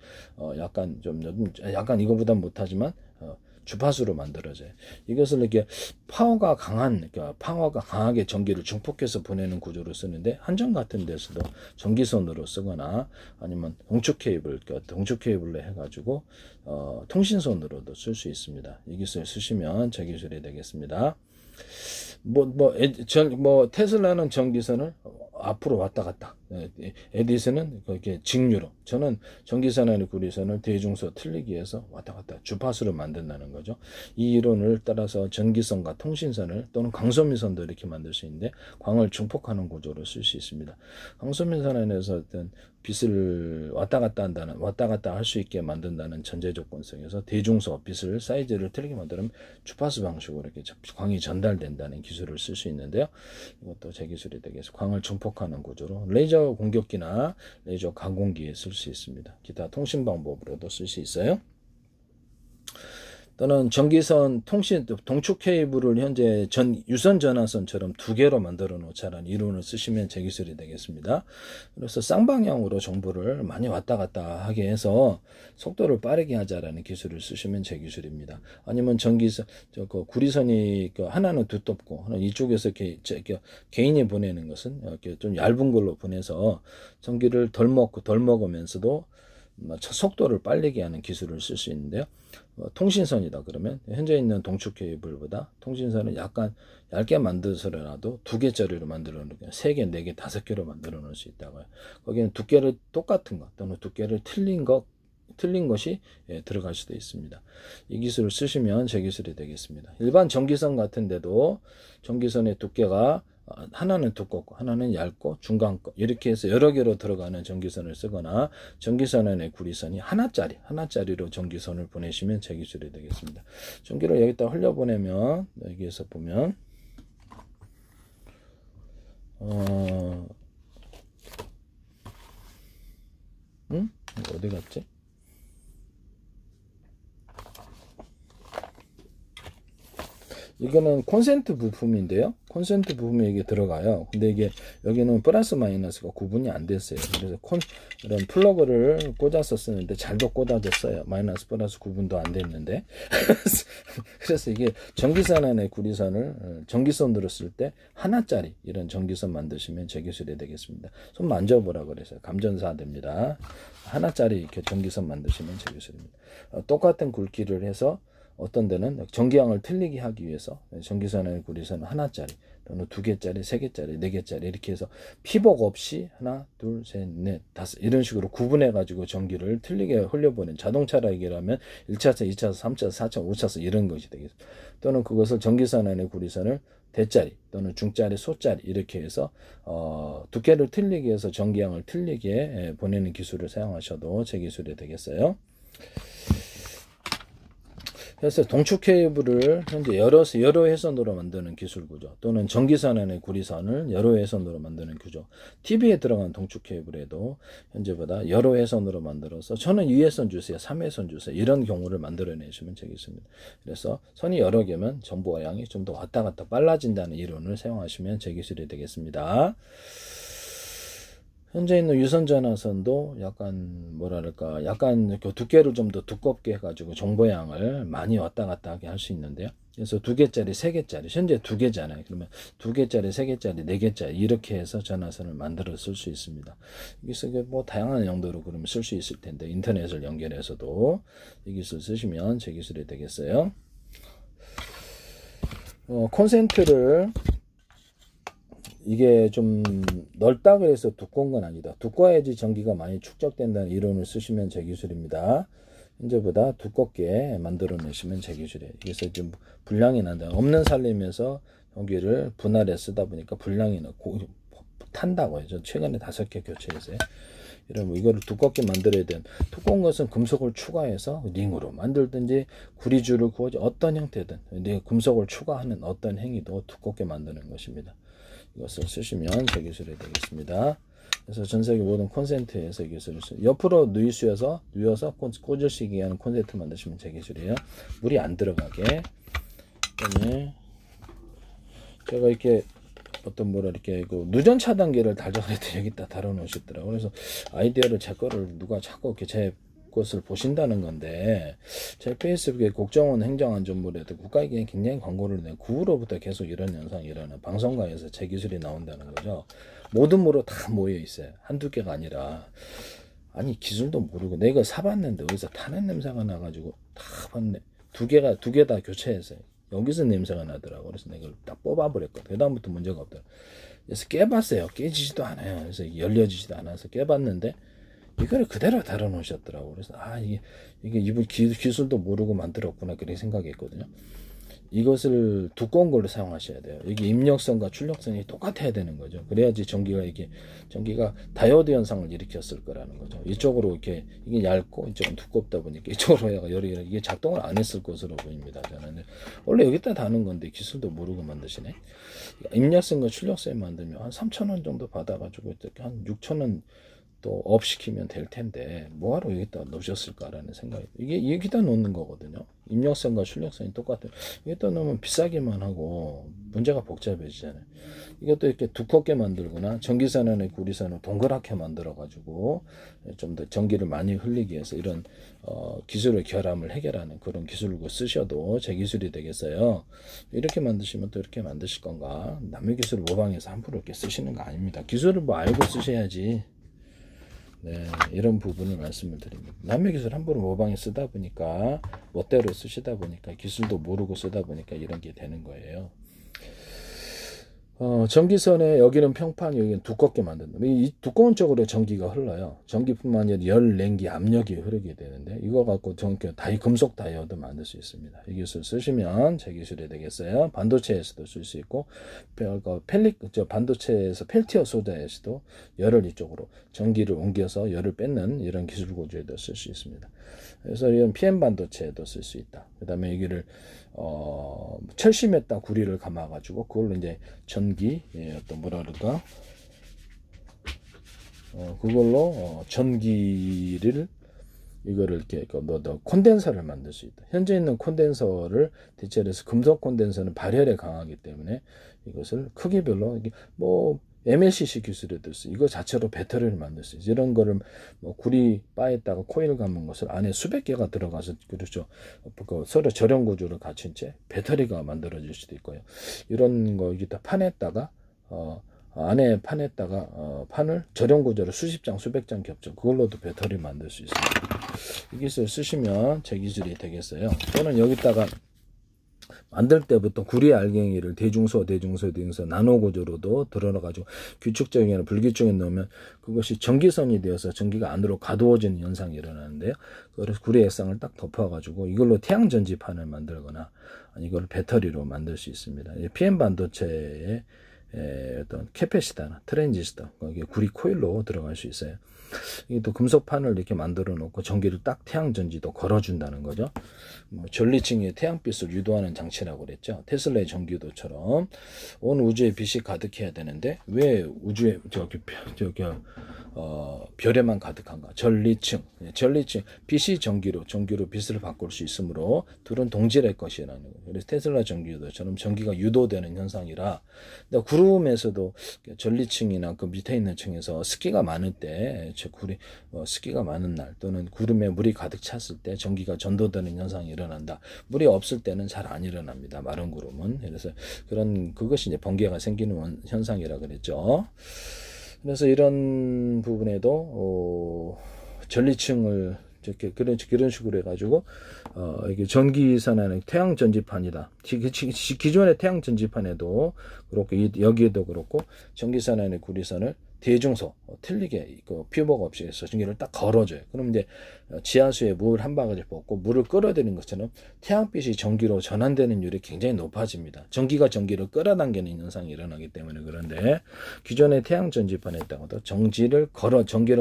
약간 이거보다 못하지만 주파수로 만들어져요. 이것을 이렇게 파워가 강하게 전기를 증폭해서 보내는 구조로 쓰는데, 한전 같은 데서도 전기선으로 쓰거나 아니면 동축 케이블로 해가지고 통신선으로도 쓸 수 있습니다. 이 기술 쓰시면 제 기술이 되겠습니다. 테슬라는 전기선을 앞으로 왔다 갔다, 에디슨은 그렇게 직류로, 저는 전기선 안의 구리선을 대중소 틀리기 위해서 왔다 갔다 주파수를 만든다는 거죠. 이 이론을 따라서 전기선과 통신선을 또는 광소민선도 이렇게 만들 수 있는데, 광을 증폭하는 구조로 쓸 수 있습니다. 광소민선 안에서 어떤 빛을 왔다 갔다 할 수 있게 만든다는 전제 조건성에서 대중소 빛을 사이즈를 틀리게 만들면 주파수 방식으로 이렇게 광이 전달된다는 기술을 쓸 수 있는데요. 이것도 제 기술이 되겠습니다. 광을 증폭하는 구조로 레이저 공격기나 레이저 가공기에 쓸 수 있습니다. 기타 통신 방법으로도 쓸 수 있어요. 또는 전기선 동축 케이블을 현재 유선 전화선처럼 두 개로 만들어 놓자라는 이론을 쓰시면 제 기술이 되겠습니다. 그래서 쌍방향으로 정보를 많이 왔다 갔다 하게 해서 속도를 빠르게 하자라는 기술을 쓰시면 제 기술입니다. 아니면 구리선이 하나는 두텁고 하나 이쪽에서 개인이 보내는 것은 이렇게 좀 얇은 걸로 보내서 전기를 덜 먹으면서도 속도를 빠르게 하는 기술을 쓸 수 있는데요. 통신선이다 그러면 현재 있는 동축 케이블보다 통신선을 약간 얇게 만들어서라도 두 개짜리로 만들어 놓고 3개, 4개, 5개로 만들어 놓을 수 있다고요. 거기는 두께를 똑같은 것 또는 두께를 틀린 것이 들어갈 수도 있습니다. 이 기술을 쓰시면 제 기술이 되겠습니다. 일반 전기선 같은데도 전기선의 두께가 하나는 두껍고 하나는 얇고 중간 거 이렇게 해서 여러 개로 들어가는 전기선을 쓰거나 전기선 안에 구리선이 하나짜리로 전기선을 보내시면 제 기술이 되겠습니다. 전기를 여기다 흘려보내면 여기에서 보면 어디 갔지? 이거는 콘센트 부품인데요. 콘센트 부품에 이게 들어가요. 근데 이게 여기는 플러스 마이너스가 구분이 안 됐어요. 그래서 이런 플러그를 꽂아서 쓰는데 잘도 꽂아졌어요. 마이너스 플러스 구분도 안 됐는데. 그래서 이게 전기선 구리선을 전기선으로 쓸 때 하나짜리 이런 전기선 만드시면 제 기술이 되겠습니다. 손 만져보라 그래서 감전사 됩니다. 하나짜리 이렇게 전기선 만드시면 제 기술입니다. 똑같은 굵기를 해서 어떤 데는 전기양을 틀리게 하기 위해서 전기선의 구리선은 하나짜리 또는 2개짜리, 3개짜리, 4개짜리 이렇게 해서 피복 없이 하나, 둘, 셋, 넷, 다섯 이런 식으로 구분해 가지고 전기를 틀리게 흘려보낸 자동차라 얘기라면 1차선, 2차선, 3차선, 4차선, 5차선 이런 것이 되겠습니다. 또는 그것을 전기선 안의 구리선을 대짜리 또는 중짜리, 소짜리 이렇게 해서 두께를 틀리게 해서 전기양을 틀리게 보내는 기술을 사용하셔도 제 기술이 되겠어요. 그래서 동축 케이블을 현재 여러 회선으로 만드는 기술 구조 또는 전기선 안의 구리선을 여러 회선으로 만드는 구조. TV에 들어간 동축 케이블에도 현재보다 여러 회선으로 만들어서 저는 2회선 주세요, 3회선 주세요 이런 경우를 만들어내시면 되겠습니다. 그래서 선이 여러 개면 정보와 양이 좀 더 왔다 갔다 빨라진다는 이론을 사용하시면 제 기술이 되겠습니다. 현재 있는 유선 전화선도 약간 뭐랄까 약간 그 두께를 좀 더 두껍게 해가지고 정보양을 많이 왔다 갔다 하게 할 수 있는데요. 그래서 2개짜리, 3개짜리 현재 2개잖아요. 그러면 2개짜리, 3개짜리, 4개짜리 이렇게 해서 전화선을 만들어 쓸 수 있습니다. 여기서 뭐 다양한 용도로 그러면 쓸 수 있을 텐데 인터넷을 연결해서도 이 기술 쓰시면 제 기술이 되겠어요. 콘센트를 이게 좀 넓다 그래서 두꺼운 건 아니다. 두꺼워야지 전기가 많이 축적된다는 이론을 쓰시면 제 기술입니다. 현재보다 두껍게 만들어내시면 제 기술이에요. 그래서 좀 불량이 난다. 없는 살림에서 전기를 분할해 쓰다 보니까 불량이 나고 탄다고요. 저 최근에 5개 교체했어요. 이러면 이거를 두껍게 만들어야 되는 두꺼운 것은 금속을 추가해서 링으로 만들든지 구리줄을 구워서 어떤 형태든 금속을 추가하는 어떤 행위도 두껍게 만드는 것입니다. 이것을 쓰시면 제 기술이 되겠습니다. 그래서 전세계 모든 콘센트에서 이 기술을 옆으로 누이셔서 꽂을 수 있게 하는 콘센트 만드시면 제 기술이에요. 물이 안 들어가게. 그다음에 제가 이렇게 어떤 이렇게 그 누전 차단기를 달자그랬더니 여기다 달아놓으셨더라고요. 그래서 아이디어를 제 거를 누가 자꾸 이렇게 제 것을 보신다는 건데 제 페이스북에 국정원 행정안전부에도 국가기관이 굉장히 광고를 내고 9월부터 계속 이런 현상이 일어나요. 방송가에서 제 기술이 나온다는 거죠. 모든 모로 다 모여 있어요. 한두 개가 아니라. 아니 기술도 모르고 내가 사봤는데 어디서 타는 냄새가 나가지고 다 봤네. 두 개 다 교체했어요. 여기서 냄새가 나더라고. 그래서 내가 딱 뽑아버렸거든. 그다음부터 문제가 없더라. 그래서 깨봤어요. 깨지지도 않아요. 그래서 열려지지도 않아서 깨봤는데 이걸 그대로 달아놓으셨더라고. 그래서 이게 이분 기술도 모르고 만들었구나 그렇게 생각했거든요. 이것을 두꺼운 걸로 사용하셔야 돼요. 이게 입력선과 출력선이 똑같아야 되는 거죠. 그래야지 전기가 다이오드 현상을 일으켰을 거라는 거죠. 이쪽으로 이게 얇고 이쪽은 두껍다 보니까 이쪽으로 해가 이게 작동을 안 했을 것으로 보입니다. 저는 원래 여기다 다는 건데 기술도 모르고 만드시네. 입력선과 출력선이 만들면 한 3,000원 정도 받아가지고 한 6,000원 또 업 시키면 될 텐데 뭐하러 여기다 놓으셨을까라는 생각이 이게 여기다 놓는 거거든요. 입력선과 출력선이 똑같아요. 여기다 놓으면 비싸기만 하고 문제가 복잡해지잖아요. 이것도 이렇게 두껍게 만들거나 전기선의 구리선을 동그랗게 만들어 가지고 좀 더 전기를 많이 흘리기 위해서 이런 기술의 결함을 해결하는 그런 기술을 쓰셔도 제 기술이 되겠어요. 이렇게 만드시면 또 이렇게 만드실 건가? 남의 기술을 모방해서 함부로 이렇게 쓰시는 거 아닙니다. 기술을 뭐 알고 쓰셔야지. 네, 이런 부분을 말씀을 드립니다. 남의 기술 함부로 모방해 쓰다 보니까 멋대로 쓰시다 보니까 기술도 모르고 쓰다 보니까 이런 게 되는 거예요. 전기선에 여기는 평판, 여기는 두껍게 만든다. 이 두꺼운 쪽으로 전기가 흘러요. 전기뿐만 아니라 열, 냉기, 압력이 흐르게 되는데 이거 갖고 금속 다이오드 만들 수 있습니다. 이 기술 쓰시면 제 기술이 되겠어요. 반도체에서도 쓸 수 있고 반도체에서 펠티어 소다에서도 열을 이쪽으로 전기를 옮겨서 열을 뺏는 이런 기술 구조에도 쓸 수 있습니다. 그래서 이런 PM 반도체에도 쓸 수 있다. 그 다음에 여기를 철심에다 구리를 감아가지고 그걸로 이제 전기, 어떤 뭐라 그럴까? 그걸로 전기를 이거를 이렇게 콘덴서를 만들 수 있다. 현재 있는 콘덴서를 대체해서 금속 콘덴서는 발열에 강하기 때문에 이것을 크기별로 뭐 MLCC 기술에도 있어. 이거 자체로 배터리를 만들 수 있어. 이런 거를 뭐 구리 바에다가 코일 감은 것을 안에 수백 개가 들어가서 그렇죠. 서로 절연 구조를 갖춘 채 배터리가 만들어질 수도 있고요. 이런 거 여기다 판에다가 안에 판에다가 판을 절연 구조로 수십 장 수백 장 겹쳐 그걸로도 배터리 만들 수 있습니다. 이 기술 쓰시면 제 기술이 되겠어요. 또는 여기다가 만들 때부터 구리 알갱이를 대중소 나노 구조로도 들어가지고 규칙적이나 불규칙에 넣으면 그것이 전기선이 되어서 전기가 안으로 가두어지는 현상이 일어나는데요. 그래서 구리 액상을 딱 덮어가지고 이걸로 태양 전지판을 만들거나 이걸 배터리로 만들 수 있습니다. PM 반도체의 어떤 캐패시터나 트랜지스터 거기에 구리 코일로 들어갈 수 있어요. 이게 또 금속판을 이렇게 만들어 놓고 전기를 딱 태양전지도 걸어준다는 거죠. 뭐 전리층에 태양빛을 유도하는 장치라고 그랬죠. 테슬라의 전기도처럼 온 우주에 빛이 가득해야 되는데 왜 우주에 별에만 가득한가? 전리층 빛이 전기로 빛을 바꿀 수 있으므로 둘은 동질의 것이라는 거예요. 그래서 테슬라 전기도처럼 전기가 유도되는 현상이라. 근데 구름에서도 전리층이나 그 밑에 있는 층에서 습기가 많을 때 습기가 많은 날 또는 구름에 물이 가득 찼을 때 전기가 전도되는 현상이 일어난다. 물이 없을 때는 잘 안 일어납니다. 마른 구름은. 그래서 그것이 이제 번개가 생기는 현상이라 그랬죠. 그래서 이런 부분에도 전리층을 이렇게 그런 식으로 해가지고 이게 전기선 안에 태양 전지판이다. 기존의 태양 전지판에도 그렇고 여기에도 그렇고 전기선 안에 구리선을 대중소 틀리게 피복 없이 해서 전기를 딱 걸어줘요. 그럼 이제 지하수에 물 한 바가지 붓고 물을 끌어들이는 것처럼 태양빛이 전기로 전환되는 율이 굉장히 높아집니다. 전기가 전기를 끌어당기는 현상이 일어나기 때문에. 그런데 기존의 태양 전지판에 있다가도 전기를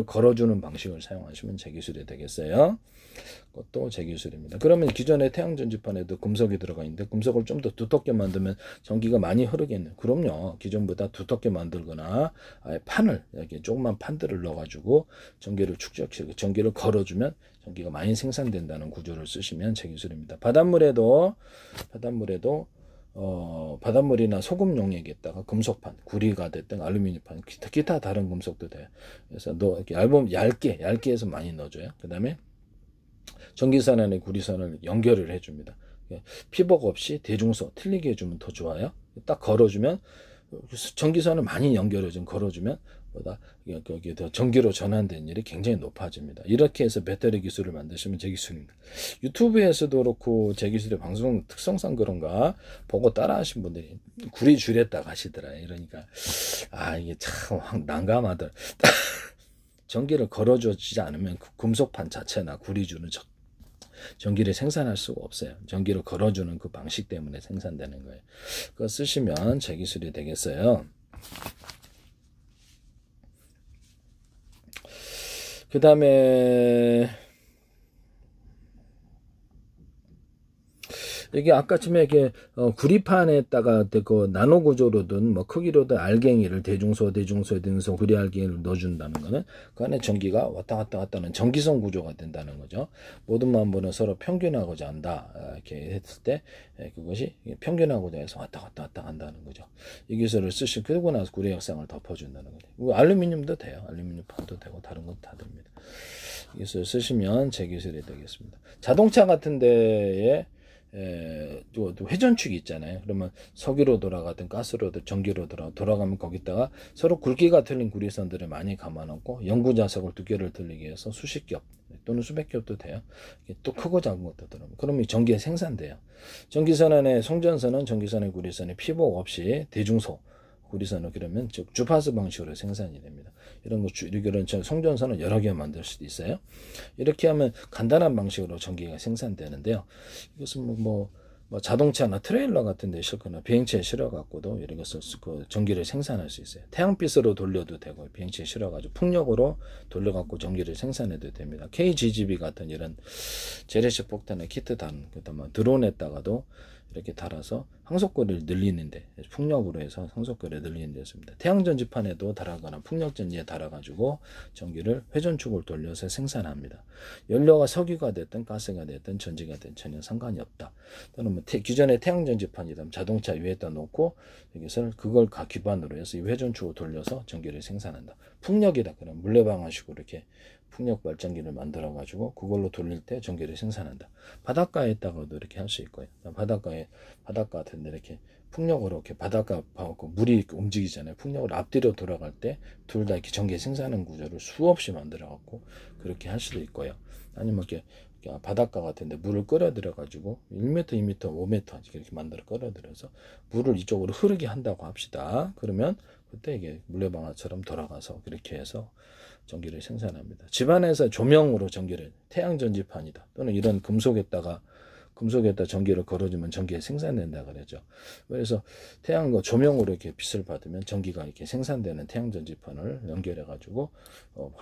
걸어주는 방식을 사용하시면 제 기술이 되겠어요. 그것도 제 기술입니다. 그러면 기존의 태양 전지판에도 금속이 들어가 있는데 금속을 좀 더 두텁게 만들면 전기가 많이 흐르겠네요. 그럼요. 기존보다 두텁게 만들거나 아예 판을 이렇게 조그만 판들을 넣어가지고 전기를 축적시키고 전기를 걸어주면 전기가 많이 생산된다는 구조를 쓰시면 제 기술입니다. 바닷물에도 바닷물이나 소금 용액에다가 금속판, 구리가 됐든 알루미늄판, 기타 다른 금속도 돼요. 그래서 이렇게 얇게 해서 많이 넣어줘요. 그 다음에 전기선 안에 구리선을 연결을 해줍니다. 피복 없이 대중소 틀리게 해주면 더 좋아요. 딱 걸어주면 전기선을 많이 걸어주면 거기에 더 전기로 전환된 일이 굉장히 높아집니다. 이렇게 해서 배터리 기술을 만드시면 제 기술입니다. 유튜브에서도 그렇고 제 기술의 방송 특성상 그런가 보고 따라하신 분들이 구리 줄였다고 하시더라. 이러니까 이게 참 난감하더라. 전기를 걸어주지 않으면 그 금속판 자체나 구리줄은 전기를 생산할 수가 없어요. 전기를 걸어주는 그 방식 때문에 생산되는 거예요. 그거 쓰시면 제 기술이 되겠어요. 그 다음에 이게 아까쯤에 이게 구리판에다가 그 나노 구조로든 뭐 크기로든 알갱이를 대중소 구리 알갱이를 넣어준다는 거는 그 안에 전기가 왔다 갔다 하는 전기선 구조가 된다는 거죠. 모든 만물은 서로 평균하고자 한다. 이렇게 했을 때 그것이 평균하고자 해서 왔다 갔다 한다는 거죠. 이 기술을 그러고 나서 구리 액상을 덮어준다는 거죠. 알루미늄도 돼요. 알루미늄 판도 되고 다른 것도 다 됩니다. 이 기술을 쓰시면 제 기술이 되겠습니다. 자동차 같은 데에 또 회전축이 있잖아요. 그러면 석유로 돌아가든 가스로든 전기로 돌아가면 거기다가 서로 굵기가 틀린 구리선들을 많이 감아놓고 연구자석을 2개를 들리게 해서 수십 겹 또는 수백 겹도 돼요. 또 크고 작은 것도 들어오면 그러면 전기가 생산돼요. 전기선 안에 송전선은 전기선의 구리선이 피복 없이 대중소 구리선을 그러면 즉 주파수 방식으로 생산이 됩니다. 이런 송전선은 여러 개 만들 수도 있어요. 이렇게 하면 간단한 방식으로 전기가 생산되는데요. 이것은 뭐 자동차나 트레일러 같은 데 싣거나 비행체에 실어갖고도 이런 것을 전기를 생산할 수 있어요. 태양빛으로 돌려도 되고 비행체에 실어가지고 풍력으로 돌려갖고 전기를 생산해도 됩니다. KGGB 같은 이런 재래식 폭탄의 키트 그다음에 드론에다가도 이렇게 달아서 항속거리를 늘리는데, 풍력으로 해서 항속거리를 늘리는 데였습니다. 태양전지판에도 달아거나 풍력전지에 달아가지고 전기를 회전축을 돌려서 생산합니다. 연료가 석유가 됐든 가스가 됐든 전지가 됐든 전혀 상관이 없다. 또는 뭐 기존의 태양전지판이라면 자동차 위에다 놓고 여기서 그걸 기반으로 해서 이 회전축을 돌려서 전기를 생산한다. 풍력이다 그러면 물레방아식으로 이렇게 풍력 발전기를 만들어 가지고 그걸로 돌릴 때 전기를 생산한다. 바닷가에다가도 이렇게 할 수 있고요. 바닷가 같은데 이렇게 풍력으로 이렇게 바닷가 물이 이렇게 움직이잖아요. 풍력을 앞뒤로 돌아갈 때 둘 다 이렇게 전기 생산하는 구조를 수없이 만들어 갖고 그렇게 할 수도 있고요. 아니면 이렇게 바닷가 같은데 물을 끌어들여 가지고 1m, 2m, 5m 이렇게 만들어 끌어들여서 물을 이쪽으로 흐르게 한다고 합시다. 그러면 그때 이게 물레방아처럼 돌아가서 그렇게 해서 전기를 생산합니다. 집안에서 조명으로 전기를, 태양전지판이다 또는 이런 금속에다 전기를 걸어주면 전기가 생산된다 그러죠. 그래서 태양과 조명으로 이렇게 빛을 받으면 전기가 이렇게 생산되는 태양전지판을 연결해 가지고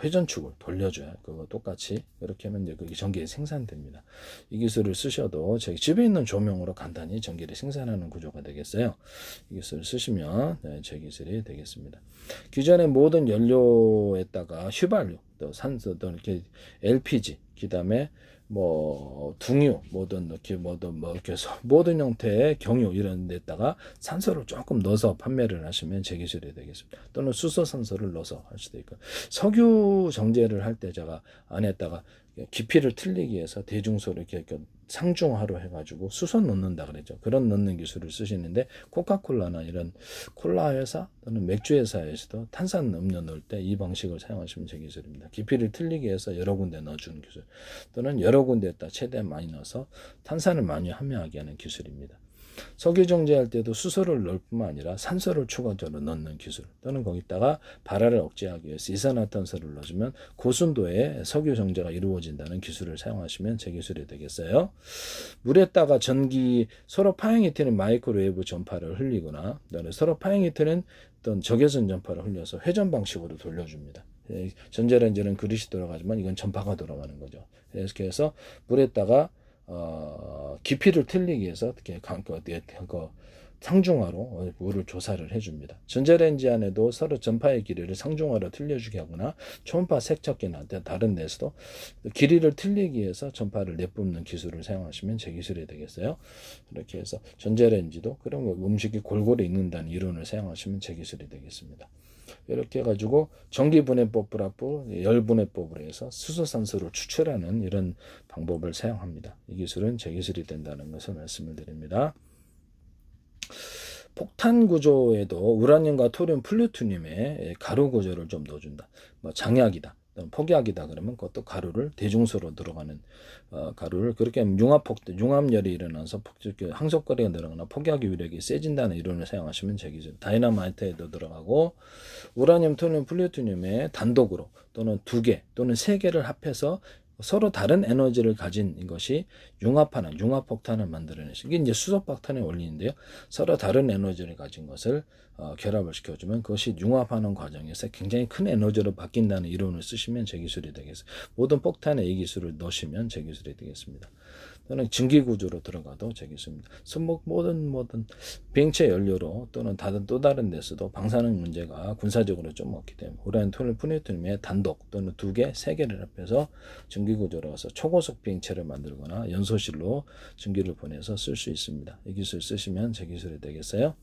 회전축을 돌려줘야 그거 똑같이 이렇게 하면 이제 그게 전기가 생산됩니다. 이 기술을 쓰셔도 저희 집에 있는 조명으로 간단히 전기를 생산하는 구조가 되겠어요. 이 기술을 쓰시면 제 기술이 되겠습니다. 기존의 모든 연료에다가 휘발유, 또 산소, 또 이렇게 LPG, 그다음에 뭐 둥유, 모든 형태의 경유 이런 데다가 산소를 조금 넣어서 판매를 하시면 제 기술이 되겠습니다. 또는 수소 산소를 넣어서 할 수도 있고, 석유 정제를 할 때 제가 안에다가 깊이를 틀리기 위해서 대중소를 이렇게 상중하로 해가지고 수소 넣는다 그랬죠. 그런 넣는 기술을 쓰시는데, 코카콜라나 이런 콜라 회사 또는 맥주 회사에서도 탄산 음료 넣을 때 이 방식을 사용하시면 제 기술입니다. 깊이를 틀리기 위해서 여러 군데 넣어주는 기술, 또는 여러 군데에다 최대한 많이 넣어서 탄산을 많이 함유하게 하는 기술입니다. 석유 정제할 때도 수소를 넣을 뿐만 아니라 산소를 추가적으로 넣는 기술, 또는 거기다가 발화를 억제하기 위해서 이산화탄소를 넣어주면 고순도의 석유 정제가 이루어진다는 기술을 사용하시면 제 기술이 되겠어요. 물에다가 서로 파행이 튀는 마이크로웨이브 전파를 흘리거나, 서로 파행이 튀는 어떤 적외선 전파를 흘려서 회전 방식으로 돌려줍니다. 전자레인지는 그릇이 돌아가지만 이건 전파가 돌아가는 거죠. 이렇게 해서 물에다가 깊이를 틀리기 위해서 어떻게 상중하로 물을 조사를 해줍니다. 전자레인지 안에도 서로 전파의 길이를 상중하로 틀려주게 하거나, 초음파 세척기나 다른 데서도 길이를 틀리기 위해서 전파를 내뿜는 기술을 사용하시면 제 기술이 되겠어요. 이렇게 해서 전자레인지도 그런 음식이 골고루 익는다는 이론을 사용하시면 제 기술이 되겠습니다. 이렇게 해가지고 전기분해법 플러스 열분해법으로 해서 수소산소를 추출하는 이런 방법을 사용합니다. 이 기술은 제 기술이 된다는 것을 말씀을 드립니다. 폭탄 구조에도 우라늄과 토륨, 플루토늄의 가루 구조를 좀 넣어준다. 뭐 장약이다, 폭약이다 그러면 그것도 가루를 대중소로 들어가는 가루를 그렇게 하면 융합열이 일어나서 항속거리가 늘어나거나 폭약의 위력이 세진다는 이론을 사용하시면 제 기술. 다이너마이트에도 들어가고, 우라늄, 토륨, 플루토늄의 단독으로 또는 2개 또는 3개를 합해서 서로 다른 에너지를 가진 것이 융합하는 융합폭탄을 만들어내시. 이게 이제 수소폭탄의 원리인데요. 서로 다른 에너지를 가진 것을 결합을 시켜주면 그것이 융합하는 과정에서 굉장히 큰 에너지로 바뀐다는 이론을 쓰시면 제 기술이 되겠습니다. 모든 폭탄에 이 기술을 넣으시면 제 기술이 되겠습니다. 또는 증기구조로 들어가도 제 기술입니다. 모든 비행체 연료로 또는 또 다른 데서도 방사능 문제가 군사적으로 좀 없기 때문에 우라늄, 토륨, 플루토늄의 단독 또는 2개, 3개를 합해서 증기구조로 가서 초고속 비행체를 만들거나 연소실로 증기를 보내서 쓸 수 있습니다. 이 기술 쓰시면 제 기술이 되겠어요.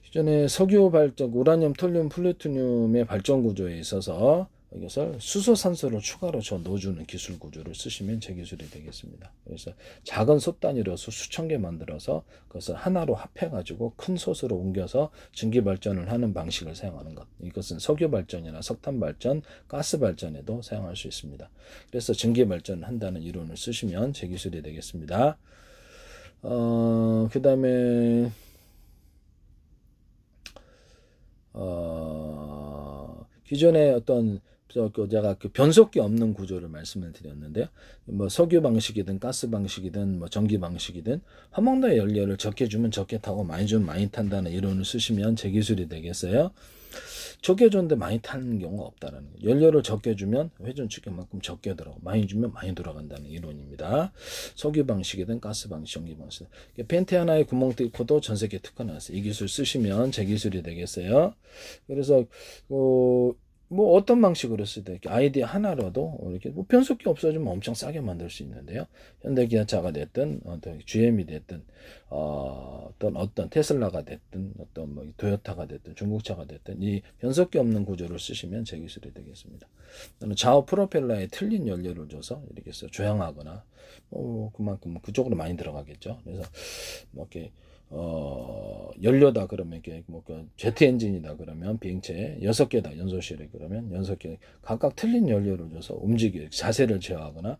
기존에 석유 발전, 우라늄, 톨륨, 플루토늄의 발전 구조에 있어서 이것을 수소산소를 추가로 넣어주는 기술 구조를 쓰시면 제 기술이 되겠습니다. 그래서 작은 솥 단위로서 수천 개 만들어서 그것을 하나로 합해가지고 큰 솥으로 옮겨서 증기 발전을 하는 방식을 사용하는 것. 이것은 석유 발전이나 석탄 발전, 가스 발전에도 사용할 수 있습니다. 그래서 증기 발전을 한다는 이론을 쓰시면 제 기술이 되겠습니다. 그 다음에 기존의 어떤 제가 그 변속기 없는 구조를 말씀을 드렸는데요. 뭐 석유 방식이든 가스 방식이든 뭐 전기 방식이든 화목도의 연료를 적게 주면 적게 타고 많이 주면 많이 탄다는 이론을 쓰시면 제 기술이 되겠어요. 적게 줬는데 많이 타는 경우가 없다라는 거예요. 연료를 적게 주면 회전 축격만큼 적게 들어가고 많이 주면 많이 돌아간다는 이론입니다. 석유 방식이든 가스 방식, 전기 방식. 팬티 하나에 구멍 뚫고도 전 세계 특허 나왔어요. 이 기술 쓰시면 제 기술이 되겠어요. 그래서 뭐 어떤 방식으로 쓰든 아이디어 하나로도 이렇게 뭐 변속기 없어지면 엄청 싸게 만들 수 있는데요. 현대기아차가 됐든 GM이 됐든 어떤 테슬라가 됐든 어떤 뭐 도요타가 됐든 중국차가 됐든 이 변속기 없는 구조를 쓰시면 제 기술이 되겠습니다. 또는 좌우 프로펠러에 틀린 연료를 줘서 이렇게 해서 조향하거나 그만큼 그쪽으로 많이 들어가겠죠. 그래서 뭐 이렇게 연료다 그러면 이렇게 뭐 제트 엔진이다 그러면 비행체 6개다 연소실에 그러면 6개 각각 틀린 연료를 줘서 자세를 제어하거나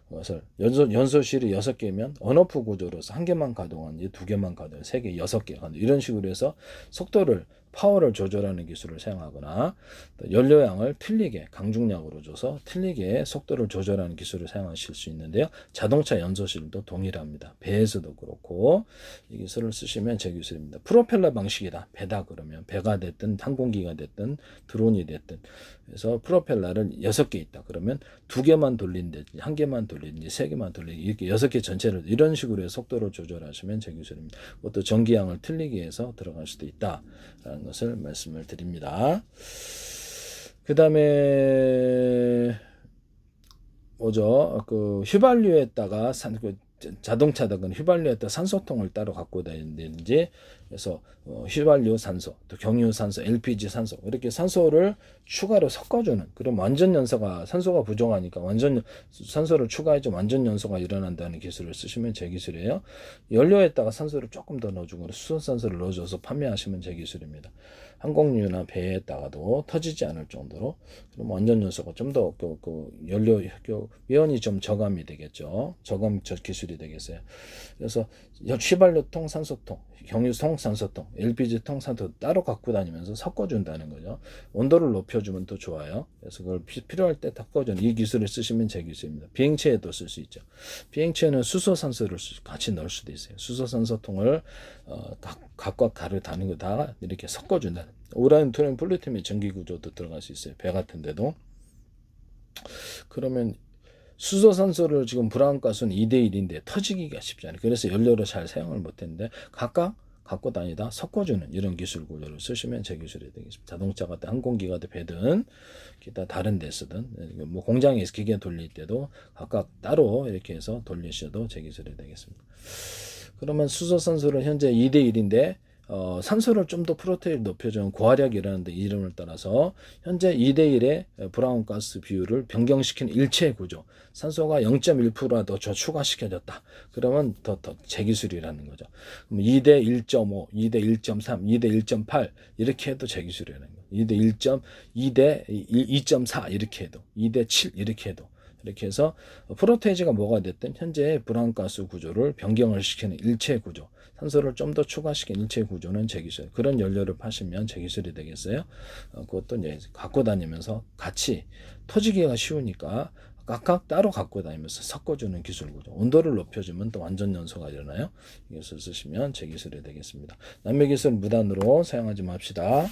그것을 연소실이 6개면 언오프 구조로서 1개만 가동하는지 2개만 가동, 3개, 6개 가동 이런 식으로 해서 속도를 파워를 조절하는 기술을 사용하거나 또 연료양을 틀리게 강중량으로 줘서 틀리게 속도를 조절하는 기술을 사용하실 수 있는데요. 자동차 연소실도 동일합니다. 배에서도 그렇고 이 기술을 쓰시면 제 기술입니다. 프로펠러 방식이다. 배다 그러면 배가 됐든 항공기가 됐든 드론이 됐든 그래서 프로펠러를 6개 있다. 그러면 2개만 돌린다든지 1개만 돌리든지 3개만 돌리든지 이렇게 6개 전체를 이런 식으로 해서 속도를 조절하시면 제 기술입니다. 그것도 전기양을 틀리게 해서 들어갈 수도 있다. 라는 것을 말씀을 드립니다. 그 다음에 뭐죠? 그 휘발유에다가 자동차든 휘발유에다가 산소통을 따로 갖고 다니는지 그래서 휘발유 산소, 또 경유 산소, LPG 산소 이렇게 산소를 추가로 섞어주는 그럼 완전 연소가 산소가 부족하니까 완전 산소를 추가해서 완전 연소가 일어난다는 기술을 쓰시면 제 기술이에요. 연료에다가 산소를 조금 더 넣어주고 수소산소를 넣어줘서 판매하시면 제 기술입니다. 항공유나 배에다가도 터지지 않을 정도로 그럼 완전 연소가 좀 더 연료 위원이 좀 저감이 되겠죠. 저감 기술이 되겠어요. 그래서 휘발유통, 산소통, 경유통, 산소통, LPG통, 산소 따로 갖고 다니면서 섞어준다는 거죠. 온도를 높여주면 더 좋아요. 그래서 그걸 필요할 때 섞어주는 이 기술을 쓰시면 제 기술입니다. 비행체에도 쓸 수 있죠. 비행체는 수소산소를 같이 넣을 수도 있어요. 수소산소통을 각각 가를 다는 거 다 이렇게 섞어준다. 우라늄, 토륨, 플루토늄의 전기구조도 들어갈 수 있어요. 배 같은 데도. 그러면 수소산소를 지금 브라운가스는 2대1인데 터지기가 쉽지 않아요. 그래서 연료를 잘 사용을 못했는데 각각 갖고 다니다 섞어주는 이런 기술 구조를 쓰시면 제 기술이 되겠습니다. 자동차가 든 항공기가 든 배든 기타 다른 데 쓰든 뭐 공장에서 기계 돌릴 때도 각각 따로 이렇게 해서 돌리셔도 제 기술이 되겠습니다. 그러면 수소산소를 현재 2대1인데 산소를 좀 더 프로테일 높여주는 고화력이라는 데 이름을 따라서 현재 2대1의 브라운가스 비율을 변경시키는 일체 구조 산소가 0.1%라 더 추가시켜졌다. 그러면 더 제기술이라는 거죠. 그럼 2대 1.5, 2대 1.3, 2대 1.8 이렇게 해도 제기술이라는 거예요. 2대 1. 2대 2.4 이렇게 해도 2대 7 이렇게 해도 이렇게 해서 프로테이지가 뭐가 됐든 현재 브라운가스 구조를 변경을 시키는 일체 구조 산소를 좀 더 추가시킨 일체 구조는 제기술. 그런 연료를 파시면 제기술이 되겠어요. 그것도 이제 갖고 다니면서 같이 터지기가 쉬우니까 각각 따로 갖고 다니면서 섞어주는 기술 구조. 온도를 높여주면 또 완전 연소가 일어나요. 이것을 쓰시면 제기술이 되겠습니다. 남의 기술 무단으로 사용하지 맙시다.